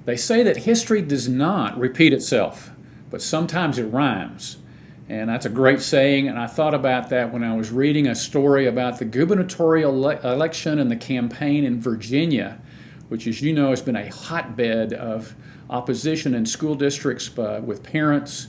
They say that history does not repeat itself, but sometimes it rhymes. And that's a great saying, and I thought about that when I was reading a story about the gubernatorial election and the campaign in Virginia, which, as you know, has been a hotbed of opposition in school districts with parents.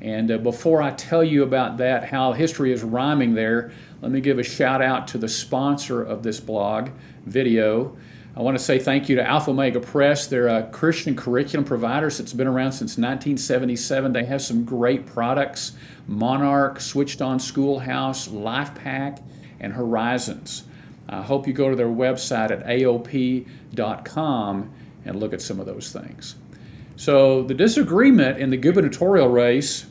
And before I tell you about that, how history is rhyming there, let me give a shout out to the sponsor of this blog video. I want to say thank you to Alpha Omega Press. They're a Christian curriculum provider that's been around since 1977. They have some great products: Monarch, Switched On Schoolhouse, LifePack, and Horizons. I hope you go to their website at aop.com and look at some of those things. So the disagreement in the gubernatorial race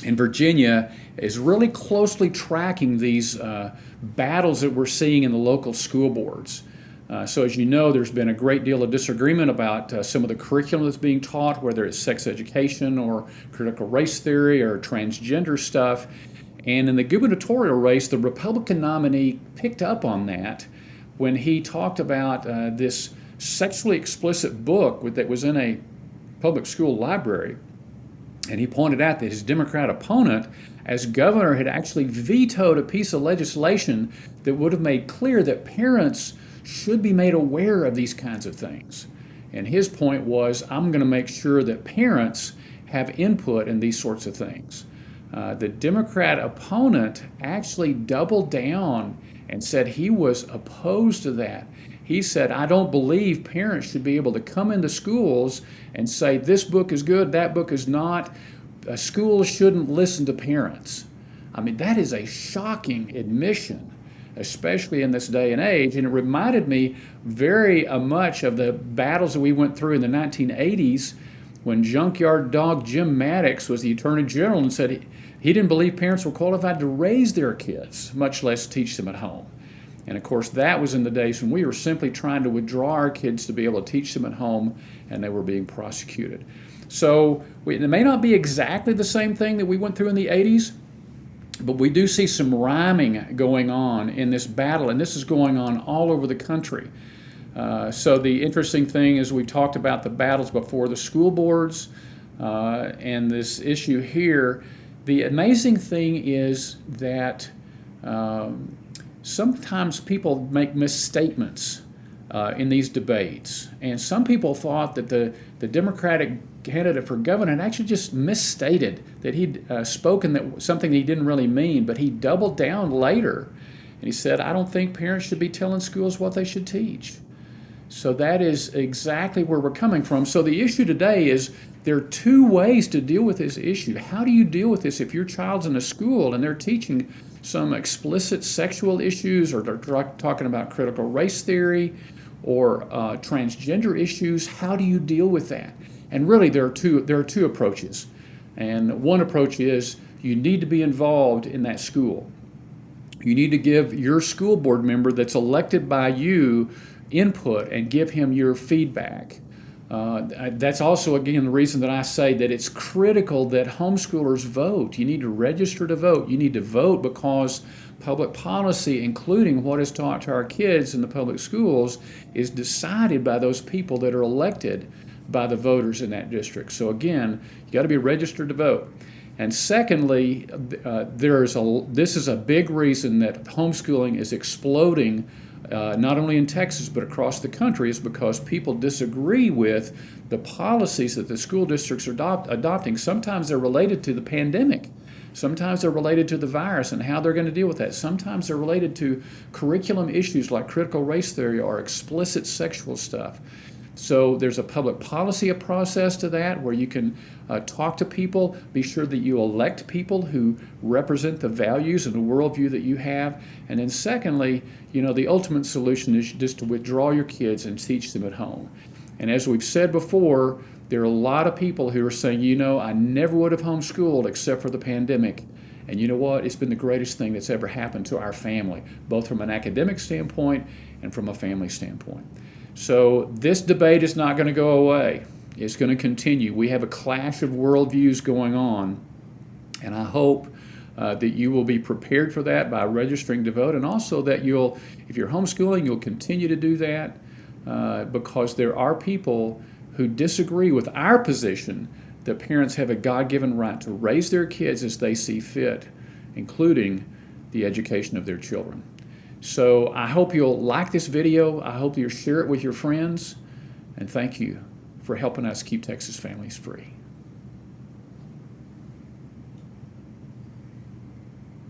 in Virginia is really closely tracking these battles that we're seeing in the local school boards. So as you know, there's been a great deal of disagreement about some of the curriculum that's being taught, whether it's sex education or critical race theory or transgender stuff. And in the gubernatorial race, the Republican nominee picked up on that when he talked about this sexually explicit book that was in a public school library. And he pointed out that his Democrat opponent, as governor, had actually vetoed a piece of legislation that would have made clear that parents should be made aware of these kinds of things. And his point was, I'm going to make sure that parents have input in these sorts of things. The Democrat opponent actually doubled down and said he was opposed to that. He said, I don't believe parents should be able to come into schools and say, this book is good, that book is not. Schools shouldn't listen to parents. I mean, that is a shocking admission, especially in this day and age. And it reminded me very much of the battles that we went through in the 1980s when Junkyard Dog Jim Maddox was the Attorney General and said he didn't believe parents were qualified to raise their kids, much less teach them at home. And of course, that was in the days when we were simply trying to withdraw our kids to be able to teach them at home, and they were being prosecuted. So it may not be exactly the same thing that we went through in the 80s, but we do see some rhyming going on in this battle, and this is going on all over the country. So the interesting thing is we talked about the battles before the school boards and this issue here. The amazing thing is that sometimes people make misstatements in these debates. And some people thought that the Democratic candidate for governor had actually just misstated that he'd spoken something that he didn't really mean, but he doubled down later. And he said, I don't think parents should be telling schools what they should teach. So that is exactly where we're coming from. So the issue today is there are two ways to deal with this issue. How do you deal with this if your child's in a school and they're teaching some explicit sexual issues, or they're talking about critical race theory or transgender issues? How do you deal with that? And really, there are two approaches. And one approach is you need to be involved in that school. You need to give your school board member that's elected by you input and give him your feedback. That's also, again, the reason that I say that it's critical that homeschoolers vote. You need to register to vote. You need to vote because public policy, including what is taught to our kids in the public schools, is decided by those people that are elected by the voters in that district. So again, you got to be registered to vote. And secondly, this is a big reason that homeschooling is exploding not only in Texas but across the country, is because people disagree with the policies that the school districts are adopting. Sometimes they're related to the pandemic. Sometimes they're related to the virus and how they're going to deal with that. Sometimes they're related to curriculum issues like critical race theory or explicit sexual stuff. So there's a public policy process to that where you can talk to people, be sure that you elect people who represent the values and the worldview that you have. And then secondly, the ultimate solution is just to withdraw your kids and teach them at home. And as we've said before, there are a lot of people who are saying, I never would have homeschooled except for the pandemic. And you know what? It's been the greatest thing that's ever happened to our family, both from an academic standpoint and from a family standpoint. So this debate is not going to go away. It's going to continue. We have a clash of worldviews going on, and I hope that you will be prepared for that by registering to vote, and also that if you're homeschooling, you'll continue to do that because there are people who disagree with our position that parents have a God-given right to raise their kids as they see fit, including the education of their children. So I hope you'll like this video. I hope you'll share it with your friends. And thank you for helping us keep Texas families free.